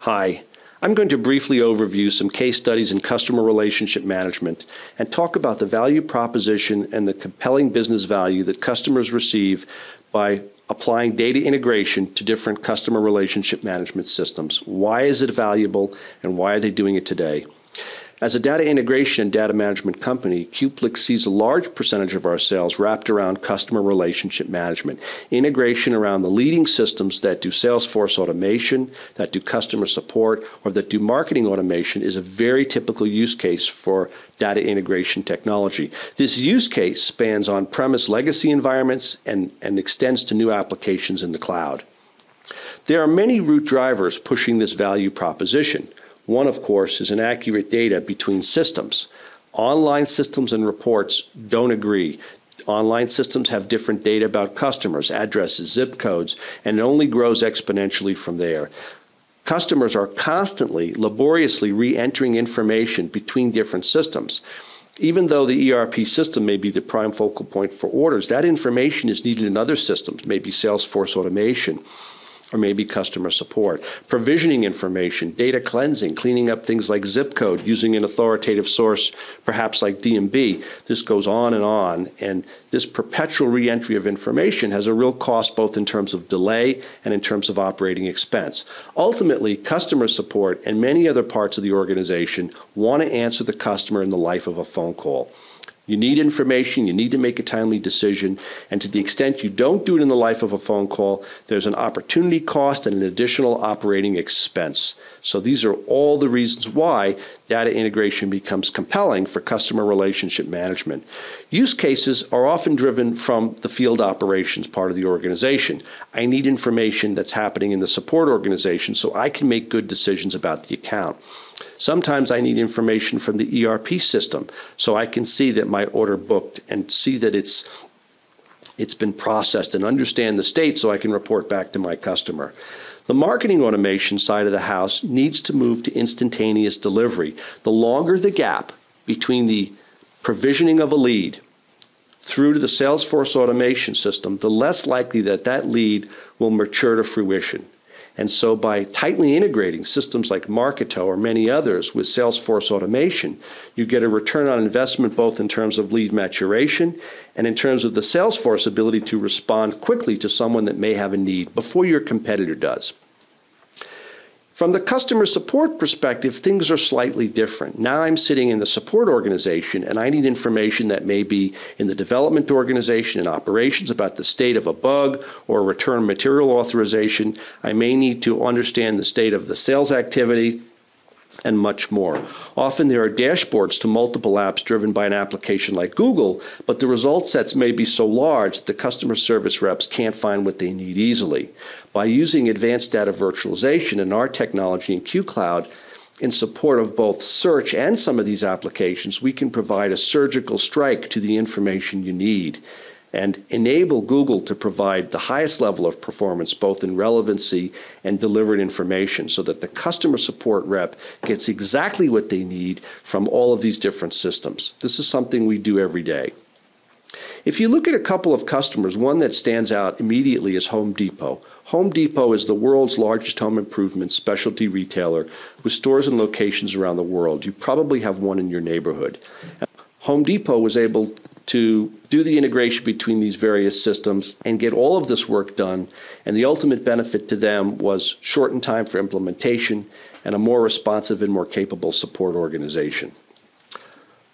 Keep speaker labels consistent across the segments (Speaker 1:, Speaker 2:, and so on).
Speaker 1: Hi, I'm going to briefly overview some case studies in customer relationship management and talk about the value proposition and the compelling business value that customers receive by applying data integration to different customer relationship management systems. Why is it valuable and why are they doing it today? As a data integration and data management company, Queplix sees a large percentage of our sales wrapped around customer relationship management, integration around the leading systems that do Salesforce automation, that do customer support, or that do marketing automation is a very typical use case for data integration technology. This use case spans on-premise legacy environments and extends to new applications in the cloud. There are many root drivers pushing this value proposition. One, of course, is inaccurate data between systems. Online systems and reports don't agree. Online systems have different data about customers, addresses, zip codes, and it only grows exponentially from there. Customers are constantly, laboriously re-entering information between different systems. Even though the ERP system may be the prime focal point for orders, that information is needed in other systems, maybe Salesforce automation, or maybe customer support. Provisioning information, data cleansing, cleaning up things like zip code, using an authoritative source, perhaps like DMB. This goes on, and this perpetual re-entry of information has a real cost both in terms of delay and in terms of operating expense. Ultimately, customer support and many other parts of the organization want to answer the customer in the life of a phone call. You need information, you need to make a timely decision, and to the extent you don't do it in the life of a phone call, there's an opportunity cost and an additional operating expense. So these are all the reasons why data integration becomes compelling for customer relationship management. Use cases are often driven from the field operations part of the organization. I need information that's happening in the support organization so I can make good decisions about the account. Sometimes I need information from the ERP system so I can see that my order booked and see that it's been processed and understand the state so I can report back to my customer. The marketing automation side of the house needs to move to instantaneous delivery. The longer the gap between the provisioning of a lead through to the Salesforce automation system, the less likely that that lead will mature to fruition. And so by tightly integrating systems like Marketo or many others with Salesforce automation, you get a return on investment both in terms of lead maturation and in terms of the Salesforce ability to respond quickly to someone that may have a need before your competitor does. From the customer support perspective, things are slightly different. Now I'm sitting in the support organization and I need information that may be in the development organization and operations about the state of a bug or return material authorization. I may need to understand the state of the sales activity and much more. Often there are dashboards to multiple apps driven by an application like Google, but the result sets may be so large that the customer service reps can't find what they need easily. By using advanced data virtualization and our technology in QCloud, in support of both search and some of these applications, we can provide a surgical strike to the information you need and enable Google to provide the highest level of performance both in relevancy and delivered information so that the customer support rep gets exactly what they need from all of these different systems. This is something we do every day. If you look at a couple of customers, one that stands out immediately is Home Depot. Home Depot is the world's largest home improvement specialty retailer with stores and locations around the world. You probably have one in your neighborhood. Home Depot was able to do the integration between these various systems and get all of this work done, and the ultimate benefit to them was shortened time for implementation and a more responsive and more capable support organization.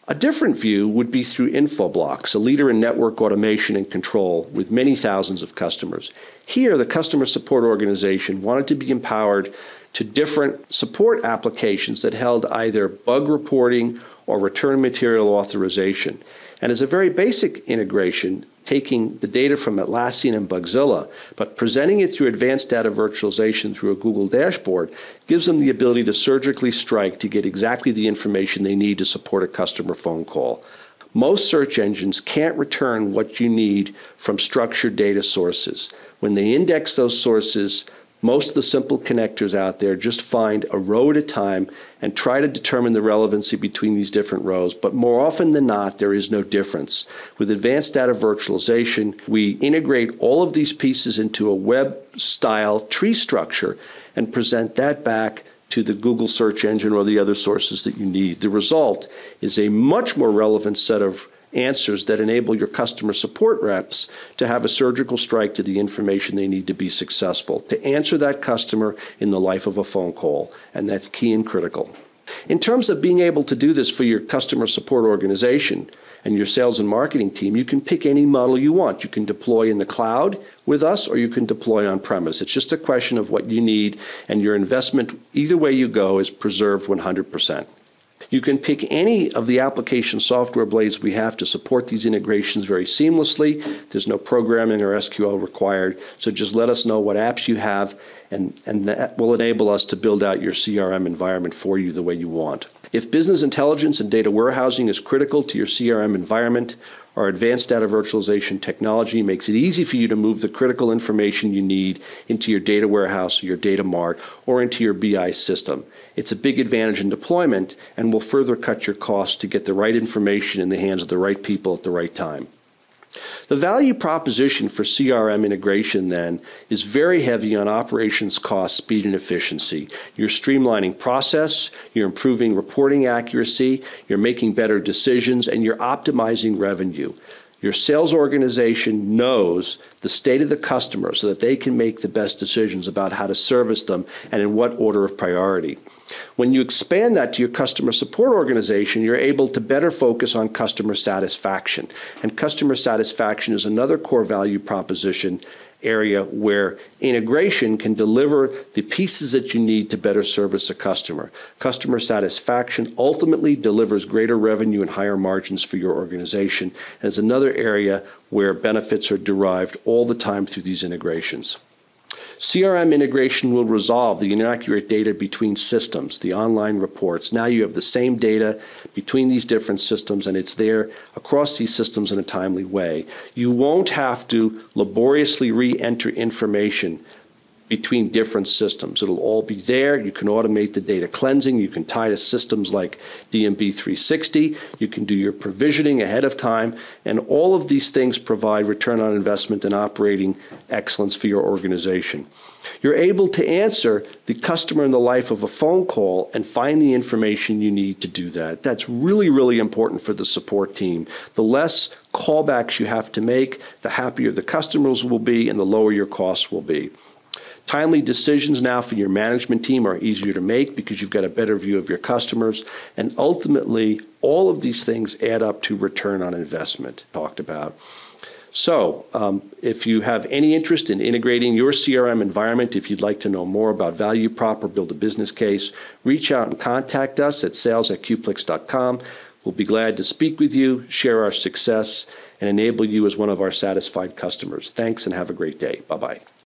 Speaker 1: A different view would be through Infoblox, a leader in network automation and control with many thousands of customers. Here, the customer support organization wanted to be empowered to different support applications that held either bug reporting or return material authorization. And as a very basic integration, taking the data from Atlassian and Bugzilla, but presenting it through advanced data virtualization through a Google dashboard, gives them the ability to surgically strike to get exactly the information they need to support a customer phone call. Most search engines can't return what you need from structured data sources. When they index those sources, most of the simple connectors out there just find a row at a time and try to determine the relevancy between these different rows, but more often than not, there is no difference. With advanced data virtualization, we integrate all of these pieces into a web-style tree structure and present that back to the Google search engine or the other sources that you need. The result is a much more relevant set of answers that enable your customer support reps to have a surgical strike to the information they need to be successful, to answer that customer in the life of a phone call, and that's key and critical. In terms of being able to do this for your customer support organization and your sales and marketing team, you can pick any model you want. You can deploy in the cloud with us, or you can deploy on premise. It's just a question of what you need, and your investment, either way you go, is preserved 100%. You can pick any of the application software blades we have to support these integrations very seamlessly. There's no programming or SQL required, so just let us know what apps you have, and that will enable us to build out your CRM environment for you the way you want. If business intelligence and data warehousing is critical to your CRM environment, our advanced data virtualization technology makes it easy for you to move the critical information you need into your data warehouse or your data mart or into your BI system. It's a big advantage in deployment and will further cut your costs to get the right information in the hands of the right people at the right time. The value proposition for CRM integration, then, is very heavy on operations cost, speed, and efficiency. You're streamlining process, you're improving reporting accuracy, you're making better decisions, and you're optimizing revenue. Your sales organization knows the state of the customer so that they can make the best decisions about how to service them and in what order of priority. When you expand that to your customer support organization, you're able to better focus on customer satisfaction. And customer satisfaction is another core value proposition area where integration can deliver the pieces that you need to better service a customer. Customer satisfaction ultimately delivers greater revenue and higher margins for your organization, and is another area where benefits are derived all the time through these integrations. CRM integration will resolve the inaccurate data between systems, the online reports. Now you have the same data between these different systems, and it's there across these systems in a timely way. You won't have to laboriously re-enter information between different systems. It'll all be there. You can automate the data cleansing. You can tie to systems like D&B 360. You can do your provisioning ahead of time. And all of these things provide return on investment and operating excellence for your organization. You're able to answer the customer in the life of a phone call and find the information you need to do that. That's really, really important for the support team. The less callbacks you have to make, the happier the customers will be and the lower your costs will be. Timely decisions now for your management team are easier to make because you've got a better view of your customers. And ultimately, all of these things add up to return on investment talked about. So if you have any interest in integrating your CRM environment, if you'd like to know more about value prop or build a business case, reach out and contact us at sales@queplix.com. We'll be glad to speak with you, share our success, and enable you as one of our satisfied customers. Thanks and have a great day. Bye-bye.